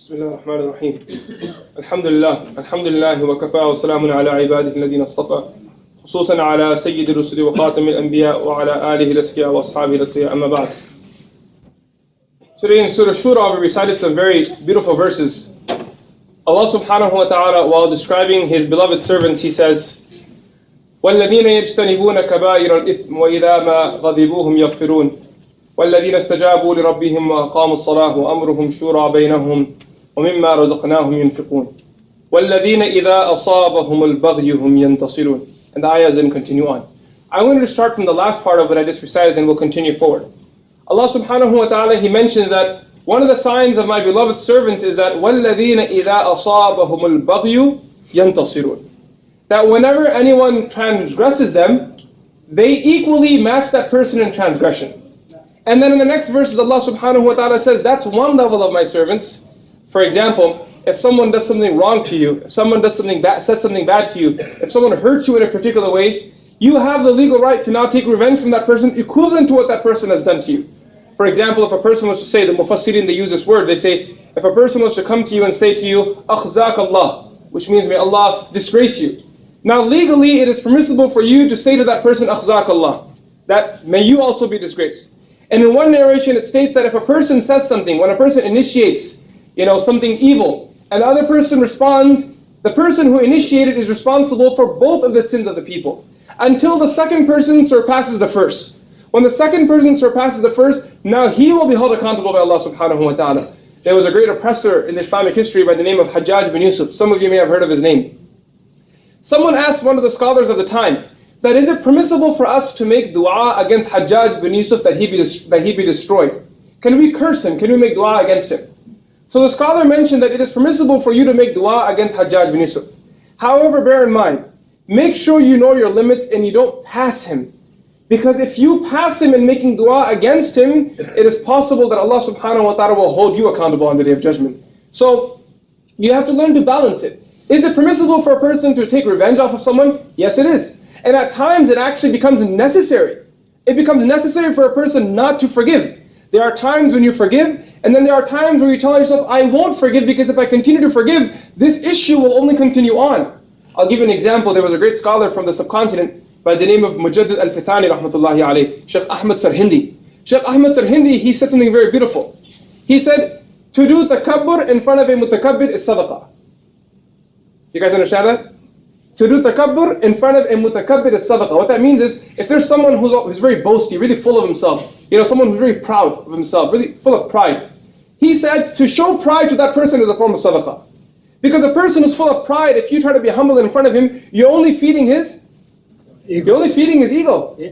بسم الله الرحمن الرحيم الحمد لله وكفى وسلام على عباده الذين اصطفى خصوصا على سيد الرسل وخاتم الأنبياء وعلى آله الأزكياء وأصحابه الأتقياء أما بعد. Today in Surah Shura we recited some very beautiful verses. Allah subhanahu wa ta'ala, while describing His beloved servants, He says, وَالَّذِينَ يَجْتَنِبُونَ كَبَائِرَ الْإِثْمِ وَإِذَا مَا غَضِبُوهُمْ يَغْفِرُونَ وَالَّذِينَ استجابوا لربهم وأقاموا الصلاة وأمرهم شورى بينهم ومما رزقناهم ينفقون وَالَّذِينَ إِذَا أَصَابَهُمُ الْبَغْيُ هُمْ يَنْتَصِرُونَ. And the ayahs then continue on. I wanted to start from the last part of what I just recited, then we'll continue forward. Allah subhanahu wa ta'ala, He mentions that one of the signs of my beloved servants is that وَالَّذِينَ إِذَا أَصَابَهُمُ الْبَغْيُ يَنْتَصِرُونَ. That whenever anyone transgresses them, they equally match that person in transgression. And then in the next verses, Allah subhanahu wa ta'ala says, that's one level of my servants. For example, if someone does something wrong to you, if someone does something bad, says something bad to you, if someone hurts you in a particular way, you have the legal right to now take revenge from that person equivalent to what that person has done to you. For example, if a person was to say, the Mufassirin, they use this word, they say, if a person was to come to you and say to you, أَخْزَاكَ Allah, which means may Allah disgrace you. Now legally, it is permissible for you to say to that person, أَخْزَاكَ Allah, that may you also be disgraced. And in one narration, it states that if a person says something, when a person initiates, something evil, and the other person responds, the person who initiated is responsible for both of the sins of the people, until the second person surpasses the first. When the second person surpasses the first, now he will be held accountable by Allah subhanahu wa ta'ala. There was a great oppressor in Islamic history by the name of Hajjaj bin Yusuf. Some of you may have heard of his name. Someone asked one of the scholars of the time, that is it permissible for us to make dua against Hajjaj bin Yusuf that he be destroyed? Can we curse him? Can we make dua against him? So the scholar mentioned that it is permissible for you to make dua against Hajjaj bin Yusuf. However, bear in mind, make sure you know your limits and you don't pass him. Because if you pass him in making dua against him, it is possible that Allah subhanahu wa ta'ala will hold you accountable on the Day of Judgment. So you have to learn to balance it. Is it permissible for a person to take revenge off of someone? Yes, it is. And at times it actually becomes necessary. It becomes necessary for a person not to forgive. There are times when you forgive, and then there are times where you tell yourself, I won't forgive because if I continue to forgive, this issue will only continue on. I'll give you an example. There was a great scholar from the subcontinent by the name of Mujaddid al-Fithani rahmatullahi alayhi, Sheikh Ahmad Sarhindi. Sheikh Ahmad Sarhindi, he said something very beautiful. He said, to do takabbur in front of a mutakabbir is sadaqah. You guys understand that? To do takabbur in front of a mutakabbir is sadaqah. What that means is, if there's someone who's very boasty, really full of himself, someone who's very proud of himself, really full of pride, he said, to show pride to that person is a form of sadaqah. Because a person who's full of pride, if you try to be humble in front of him, you're only feeding his ego.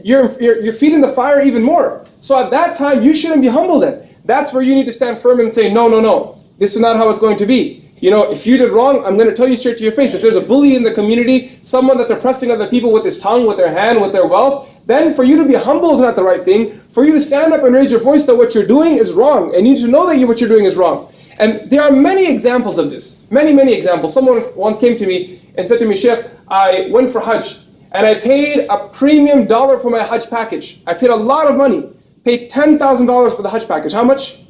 You're feeding the fire even more. So at that time, you shouldn't be humble then. That's where you need to stand firm and say, no, this is not how it's going to be. If you did wrong, I'm going to tell you straight to your face. If there's a bully in the community, someone that's oppressing other people with his tongue, with their hand, with their wealth, then for you to be humble is not the right thing. For you to stand up and raise your voice that what you're doing is wrong, and you need to know that what you're doing is wrong. And there are many examples of this. Many examples. Someone once came to me and said to me, Sheikh, I went for Hajj, and I paid a premium dollar for my Hajj package. I paid a lot of money. Paid $10,000 for the Hajj package. How much?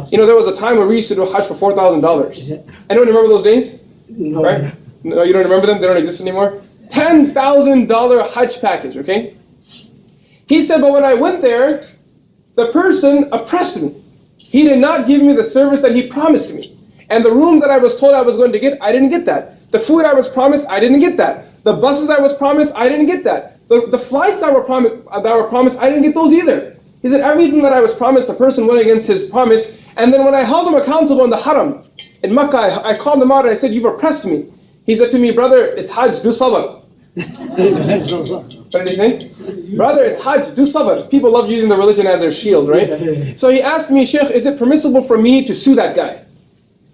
There was a time where we used to do Hajj for $4,000. Anyone remember those days? No. Right? No, you don't remember them? They don't exist anymore? $10,000 Hajj package, okay? He said, but when I went there, the person oppressed me. He did not give me the service that he promised me. And the room that I was told I was going to get, I didn't get that. The food I was promised, I didn't get that. The buses I was promised, I didn't get that. The flights that were promised, I didn't get those either. He said, everything that I was promised, the person went against his promise. And then when I held him accountable in the haram, in Makkah, I called him out and I said, you've oppressed me. He said to me, brother, it's Hajj, do sabr. What did he say? Brother, it's Hajj, do sabr. People love using the religion as their shield, right? So he asked me, Sheikh, is it permissible for me to sue that guy?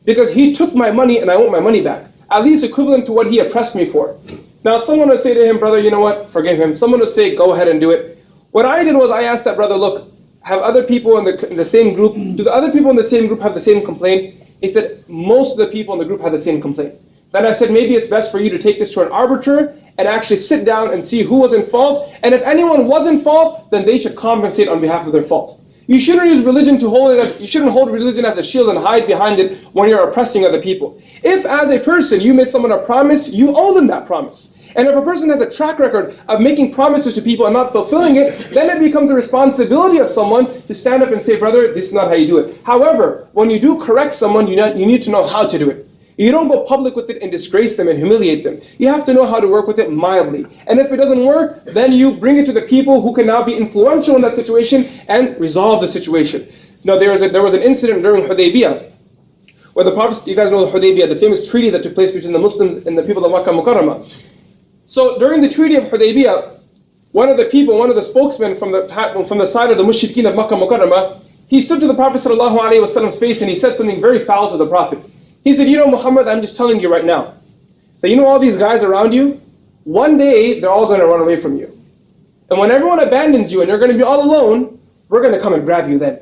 Because he took my money and I want my money back. At least equivalent to what he oppressed me for. Now someone would say to him, brother, you know what, forgive him. Someone would say, go ahead and do it. What I did was I asked that brother, look, have other people in the same group, do the other people in the same group have the same complaint? He said, most of the people in the group have the same complaint. Then I said, maybe it's best for you to take this to an arbiter and actually sit down and see who was in fault. And if anyone was in fault, then they should compensate on behalf of their fault. You shouldn't use religion to hold it as, you shouldn't hold religion as a shield and hide behind it when you're oppressing other people. If as a person you made someone a promise, you owe them that promise. And if a person has a track record of making promises to people and not fulfilling it, then it becomes a responsibility of someone to stand up and say, brother, this is not how you do it. However, when you do correct someone, you need to know how to do it. You don't go public with it and disgrace them and humiliate them. You have to know how to work with it mildly. And if it doesn't work, then you bring it to the people who can now be influential in that situation and resolve the situation. Now, there was an incident during Hudaybiyah, where the Prophet, you guys know the Hudaybiyah, the famous treaty that took place between the Muslims and the people of Makkah Mukarramah. So during the treaty of Hudaybiyah, one of the spokesmen from the side of the mushrikeen of Makkah Mukarramah, he stood to the Prophet ﷺ's face and he said something very foul to the Prophet. He said, you know, Muhammad, I'm just telling you right now, that you know all these guys around you, one day they're all going to run away from you. And when everyone abandons you and you're going to be all alone, we're going to come and grab you then.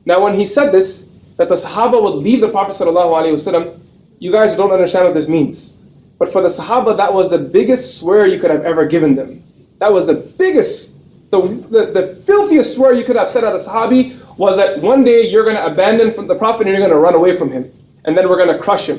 Now when he said this, that the Sahaba would leave the Prophet ﷺ, you guys don't understand what this means. But for the Sahaba, that was the biggest swear you could have ever given them. That was the biggest, the filthiest swear you could have said at a Sahabi, was that one day you're going to abandon from the Prophet and you're going to run away from him. And then we're going to crush him.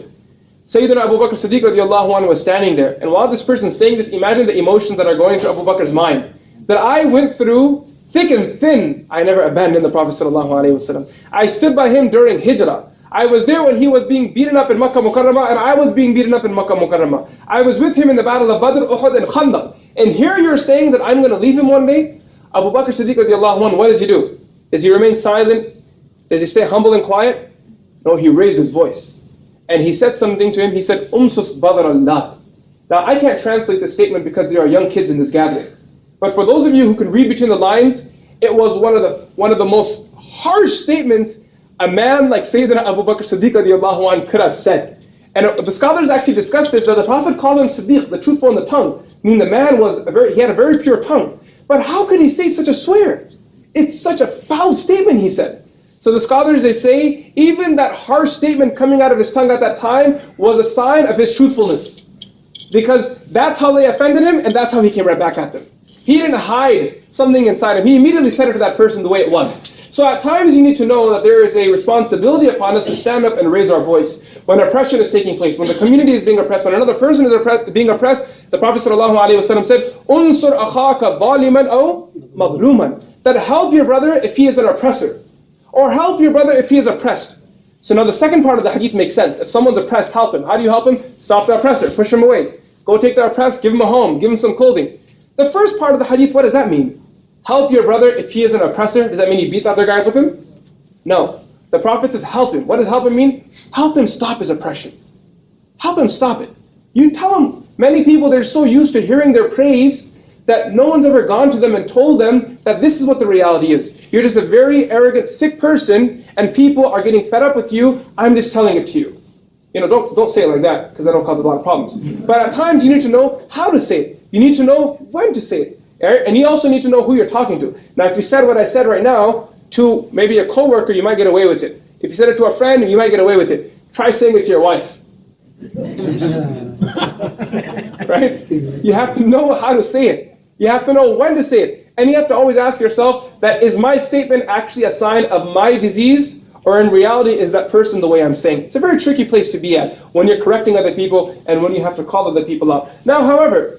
Sayyidina Abu Bakr Siddiq radiallahu anhu was standing there. And while this person is saying this, imagine the emotions that are going through Abu Bakr's mind. That I went through thick and thin, I never abandoned the Prophet sallallahu alaihi wasallam. I stood by him during Hijrah. I was there when he was being beaten up in Makkah Mukarramah, and I was being beaten up in Makkah Mukarramah. I was with him in the battle of Badr, Uhud, and Khandaq. And here you're saying that I'm going to leave him one day? Abu Bakr Siddiq radiallahu anhu, what does he do? Does he remain silent? Does he stay humble and quiet? No, he raised his voice. And he said something to him. He said, Umsus Badr al-Lat. Now, I can't translate this statement because there are young kids in this gathering. But for those of you who can read between the lines, it was one of the most harsh statements a man like Sayyidina Abu Bakr Siddiq radiallahu anh could have said. And the scholars actually discussed this, that the Prophet called him Siddiq, the truthful in the tongue. Meaning the man he had a very pure tongue. But how could he say such a swear? It's such a foul statement, he said. So the scholars, they say, even that harsh statement coming out of his tongue at that time was a sign of his truthfulness. Because that's how they offended him, and that's how he came right back at them. He didn't hide something inside him. He immediately said it to that person the way it was. So at times you need to know that there is a responsibility upon us to stand up and raise our voice. When oppression is taking place, when the community is being oppressed, when another person is being oppressed, the Prophet ﷺ said, "Unsur akhaka zaliman aw madluman." That help your brother if he is an oppressor. Or help your brother if he is oppressed. So now the second part of the hadith makes sense. If someone's oppressed, help him. How do you help him? Stop the oppressor, push him away. Go take the oppressed, give him a home, give him some clothing. The first part of the hadith, what does that mean? Help your brother if he is an oppressor. Does that mean you beat the other guy with him? No. The Prophet says help him. What does help him mean? Help him stop his oppression. Help him stop it. You tell him. Many people, they're so used to hearing their praise that no one's ever gone to them and told them that this is what the reality is. You're just a very arrogant, sick person, and people are getting fed up with you. I'm just telling it to you. You know, don't say it like that, because that'll cause a lot of problems. But at times you need to know how to say it. You need to know when to say it. And you also need to know who you're talking to. Now, if you said what I said right now to maybe a coworker, you might get away with it. If you said it to a friend, you might get away with it. Try saying it to your wife. Right? You have to know how to say it. You have to know when to say it. And you have to always ask yourself, that is my statement actually a sign of my disease? Or in reality, is that person the way I'm saying? It's a very tricky place to be at when you're correcting other people and when you have to call other people out. Now, however,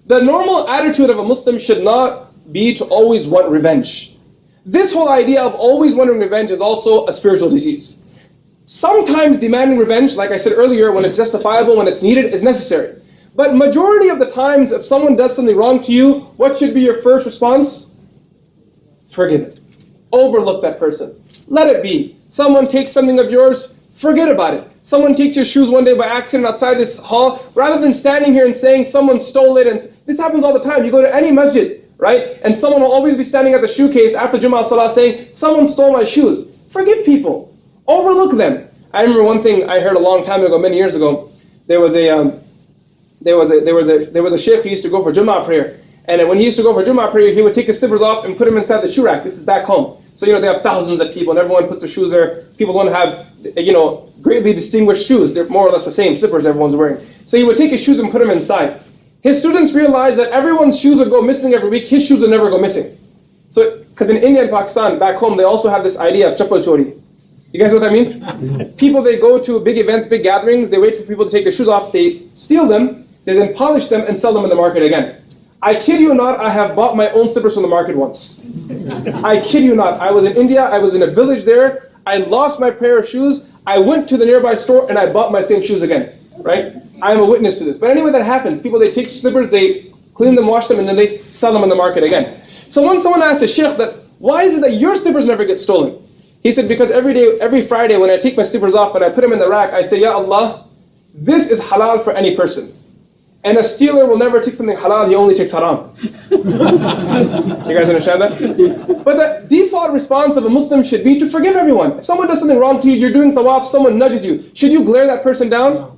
the normal attitude of a Muslim should not be to always want revenge. This whole idea of always wanting revenge is also a spiritual disease. Sometimes demanding revenge, like I said earlier, when it's justifiable, when it's needed, is necessary. But majority of the times, if someone does something wrong to you, what should be your first response? Forgive it. Overlook that person. Let it be. Someone takes something of yours, forget about it. Someone takes your shoes one day by accident outside this hall, rather than standing here and saying someone stole it, and this happens all the time. You go to any masjid, right? And someone will always be standing at the shoe case after Jummah Salah saying, someone stole my shoes. Forgive people. Overlook them. I remember one thing I heard a long time ago, many years ago. There was a sheikh who used to go for Jummah prayer. And when he used to go for Jummah prayer, he would take his slippers off and put them inside the shoe rack. This is back home. So, they have thousands of people and everyone puts their shoes there. People don't have, greatly distinguished shoes. They're more or less the same slippers everyone's wearing. So he would take his shoes and put them inside. His students realized that everyone's shoes would go missing every week. His shoes would never go missing. So Because in India and Pakistan, back home, they also have this idea of chappal chori. You guys know what that means? People, they go to big events, big gatherings, they wait for people to take their shoes off, they steal them, they then polish them and sell them in the market again. I kid you not, I have bought my own slippers from the market once. I kid you not. I was in India, I was in a village there, I lost my pair of shoes, I went to the nearby store and I bought my same shoes again, right? I am a witness to this. But anyway, that happens. People, they take slippers, they clean them, wash them, and then they sell them in the market again. So when someone asked a sheikh that, why is it that your slippers never get stolen? He said, because every Friday when I take my slippers off and I put them in the rack, I say, Ya Allah, this is halal for any person. And a stealer will never take something halal, he only takes haram. You guys understand that? But the default response of a Muslim should be to forgive everyone. If someone does something wrong to you, you're doing tawaf, someone nudges you, should you glare that person down?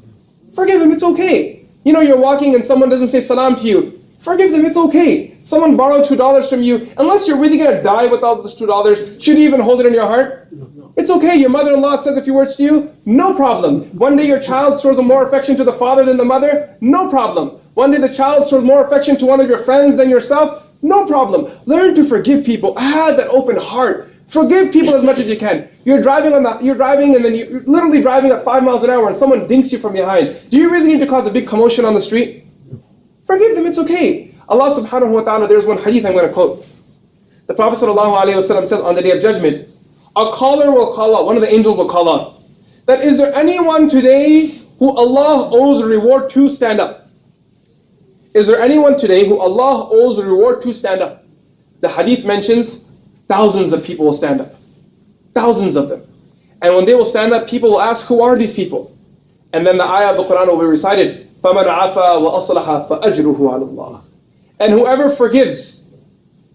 Forgive him, it's okay. You know, you're walking and someone doesn't say salam to you. Forgive them, it's okay. Someone borrowed $2 from you. Unless you're really going to die with all this $2, should you even hold it in your heart? It's okay. Your mother-in-law says a few words to you, no problem. One day your child shows more affection to the father than the mother, no problem. One day the child shows more affection to one of your friends than yourself, no problem. Learn to forgive people. Have that open heart. Forgive people as much as you can. You're driving and then you're literally driving at 5 miles an hour and someone dinks you from behind. Do you really need to cause a big commotion on the street? Forgive them, it's okay. Allah subhanahu wa ta'ala, there's one hadith I'm going to quote. The Prophet sallallahu alayhi wa sallam said on the day of judgment, a caller will call out, one of the angels will call out, that is there anyone today who Allah owes a reward to? Stand up. Is there anyone today who Allah owes a reward to? Stand up. The hadith mentions thousands of people will stand up. Thousands of them. And when they will stand up, people will ask, who are these people? And then the ayah of the Quran will be recited, فَمَنْ عَفَى وَأَصْلَحَ فَأَجْرُهُ عَلَى اللَّهِ. And whoever forgives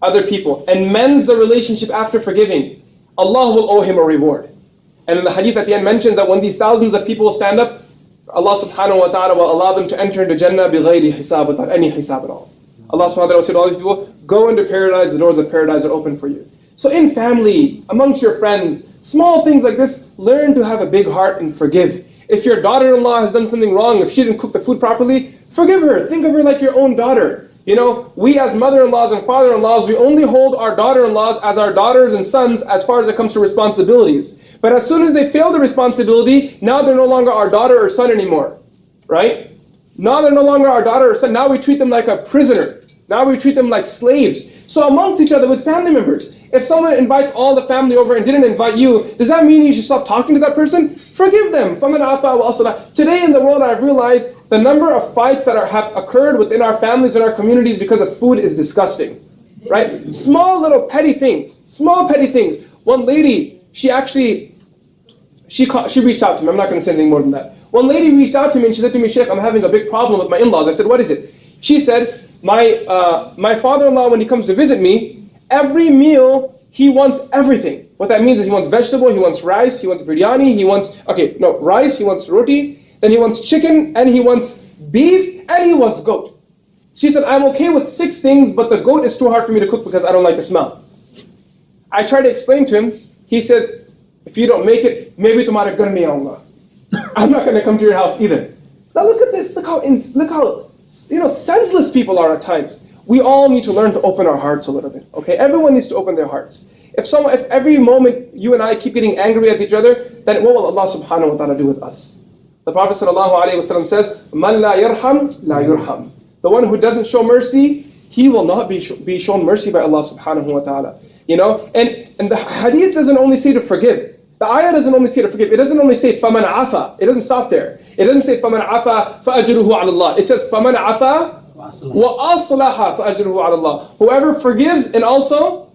other people and mends the relationship after forgiving, Allah will owe him a reward. And in the hadith at the end mentions that when these thousands of people stand up, Allah subhanahu wa ta'ala will allow them to enter into Jannah بِغَيْرِ حِسَابٍ, without any hisab at all. Allah subhanahu wa ta'ala will say to all these people, go into paradise, the doors of paradise are open for you. So in family, amongst your friends, small things like this, learn to have a big heart and forgive. If your daughter-in-law has done something wrong, if she didn't cook the food properly, forgive her. Think of her like your own daughter. You know, we as mother-in-laws and father-in-laws, we only hold our daughter-in-laws as our daughters and sons as far as it comes to responsibilities. But as soon as they fail the responsibility, now they're no longer our daughter or son anymore. Right? Now they're no longer our daughter or son. Now we treat them like a prisoner. Now we treat them like slaves. So amongst each other with family members, if someone invites all the family over and didn't invite you, does that mean you should stop talking to that person? Forgive them. Today in the world I've realized the number of fights that have occurred within our families and our communities because of food is disgusting. Right? Small little petty things. Small petty things. One lady, she reached out to me. I'm not going to say anything more than that. One lady reached out to me and she said to me, Sheikh, I'm having a big problem with my in-laws. I said, what is it? She said, my father-in-law, when he comes to visit me, every meal, he wants everything. What that means is he wants vegetable, he wants rice, he wants biryani, rice, he wants roti, then he wants chicken, and he wants beef, and he wants goat. She said, I'm okay with 6 things, but the goat is too hard for me to cook because I don't like the smell. I tried to explain to him. He said, if you don't make it, maybe tumhare ghar nahi aunga. I'm not going to come to your house either. Now look at this. Look how senseless people are at times. We all need to learn to open our hearts a little bit. Okay, everyone needs to open their hearts. If every moment you and I keep getting angry at each other, then what will Allah subhanahu wa ta'ala do with us? The Prophet sallallahu alaihi wasallam says, "Man la yarham, la yurham." The one who doesn't show mercy, he will not be shown mercy by Allah subhanahu wa ta'ala. You know, and the hadith doesn't only say to forgive. The ayah doesn't only say to forgive. It doesn't only say فَمَنْ عَفَى. It doesn't stop there. It doesn't say فَمَنْ عَفَى فَأَجْرُهُ عَلَى اللَّهِ. It says فَمَنْ عَفَى وَأَصْلَحَ فَأَجْرُهُ عَلَى اللَّهِ. Whoever forgives and also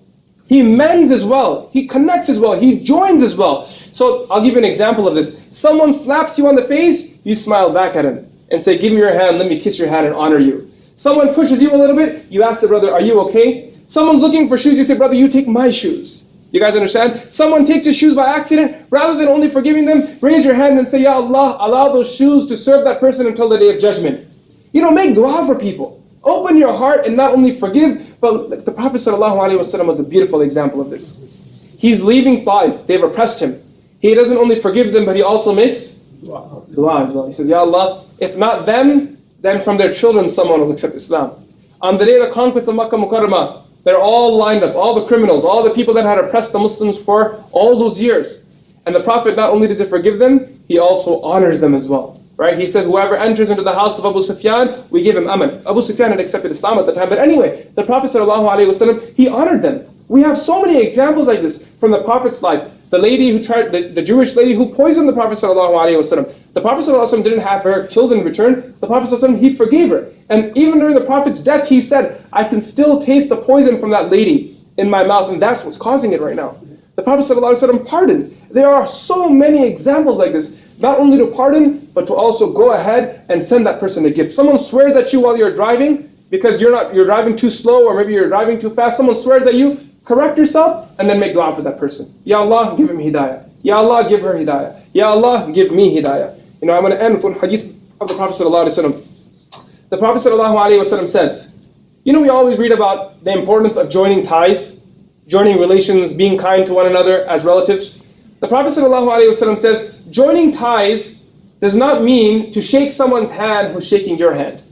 he mends as well. He connects as well. He joins as well. So I'll give you an example of this. Someone slaps you on the face, you smile back at him and say, give me your hand, let me kiss your hand and honor you. Someone pushes you a little bit, you ask the brother, are you okay? Someone's looking for shoes, you say, brother, you take my shoes. You guys understand? Someone takes his shoes by accident, rather than only forgiving them, raise your hand and say, Ya Allah, allow those shoes to serve that person until the day of judgment. You know, make dua for people. Open your heart and not only forgive, but the Prophet ﷺ was a beautiful example of this. He's leaving Taif, they've oppressed him. He doesn't only forgive them, but he also makes dua as well. He says, Ya Allah, if not them, then from their children someone will accept Islam. On the day of the conquest of Makkah Mukarramah, They're all lined up, all the criminals, all the people that had oppressed the Muslims for all those years. And the Prophet not only does he forgive them, he also honors them as well. Right? He says, whoever enters into the house of Abu Sufyan, we give him aman. Abu Sufyan had accepted Islam at the time. But anyway, the Prophet ﷺ, he honored them. We have so many examples like this from the Prophet's life. The lady who tried, the Jewish lady who poisoned the Prophet ﷺ. The Prophet ﷺ didn't have her killed in return. The Prophet ﷺ, he forgave her. And even during the Prophet's death, he said, I can still taste the poison from that lady in my mouth, and that's what's causing it right now. The Prophet ﷺ pardoned. There are so many examples like this. Not only to pardon, but to also go ahead and send that person a gift. Someone swears at you while you're driving because you're driving too slow, or maybe you're driving too fast. Someone swears at you, correct yourself, and then make dua for that person. Ya Allah, give him hidayah. Ya Allah, give her hidayah. Ya Allah, give me hidayah. You know, I'm going to end with one hadith of the Prophet ﷺ. The Prophet ﷺ says, you know, we always read about the importance of joining ties, joining relations, being kind to one another as relatives. The Prophet ﷺ says, joining ties does not mean to shake someone's hand who's shaking your hand.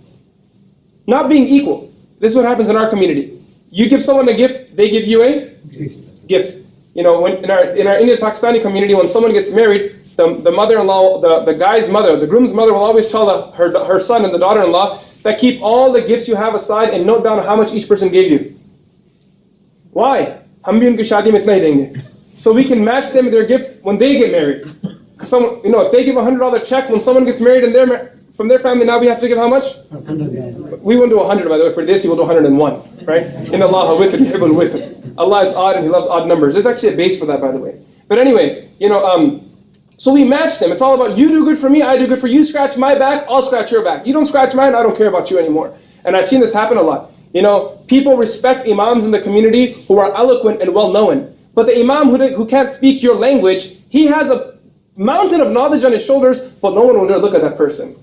Not being equal. This is what happens in our community. You give someone a gift, they give you a gift. You know, when in our Indian Pakistani community, when someone gets married, the mother-in-law, the guy's mother, the groom's mother will always tell her son and the daughter-in-law that keep all the gifts you have aside and note down how much each person gave you. Why? Hum bhi unki shaadi mein itna hi denge. So we can match them their gift when they get married. Someone, you know, if they give $100 check when someone gets married and from their family, now we have to give how much? 100. We won't do 100, by the way. For this, he will do 101, right? In Allah witr, yuhibbul witr. Allah is odd and He loves odd numbers. There's actually a base for that, by the way. But anyway, you know, so we match them. It's all about you do good for me, I do good for you. Scratch my back, I'll scratch your back. You don't scratch mine, I don't care about you anymore. And I've seen this happen a lot. You know, people respect imams in the community who are eloquent and well-known. But the imam who can't speak your language, he has a mountain of knowledge on his shoulders, but no one will dare look at that person.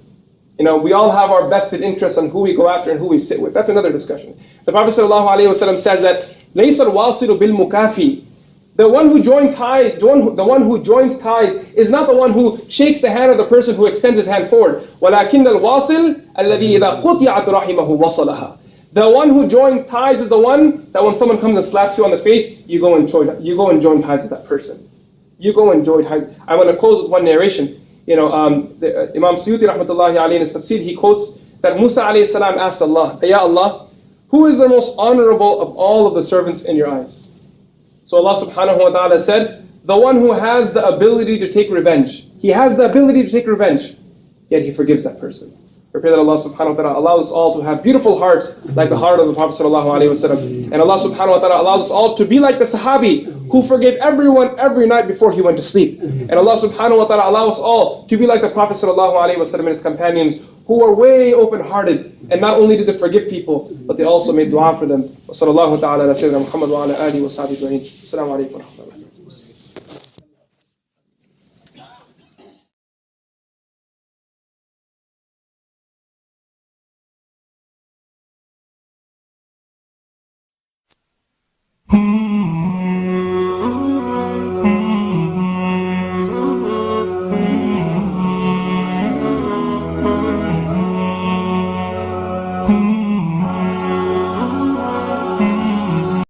You know, we all have our vested interests on who we go after and who we sit with. That's another discussion. The Prophet ﷺ says that, لَيْسَ الْوَاصِلُ بِالْمُكَافِي. The one who joins ties is not the one who shakes the hand of the person who extends his hand forward. وَلَكِنَّ الْوَاصِلُ الَّذِي إِذَا قُطِعَتْ رَحِمَهُ وَصَلَهَا. The one who joins ties is the one that when someone comes and slaps you on the face, you go and join ties with that person. You go and join ties. I want to close with one narration. You know, Imam Suyuti rahmatullahi alayhi in his tafsir, he quotes that Musa alayhi salam asked Allah, Ya Allah, who is the most honorable of all of the servants in your eyes? So Allah subhanahu wa ta'ala said, the one who has the ability to take revenge. He has the ability to take revenge, yet he forgives that person. We pray that Allah subhanahu wa ta'ala allows us all to have beautiful hearts like the heart of the Prophet sallallahu alayhi wa sallam. And Allah subhanahu wa ta'ala allows us all to be like the Sahabi who forgave everyone every night before he went to sleep. And Allah subhanahu wa ta'ala allows us all to be like the Prophet sallallahu alayhi wa sallam and his companions who were way open-hearted. And not only did they forgive people, but they also made dua for them. Wa sallallahu ta'ala ala sayyidina Muhammad wa ala alihi wa sahbihi ajma'in. Assalamu alaikum.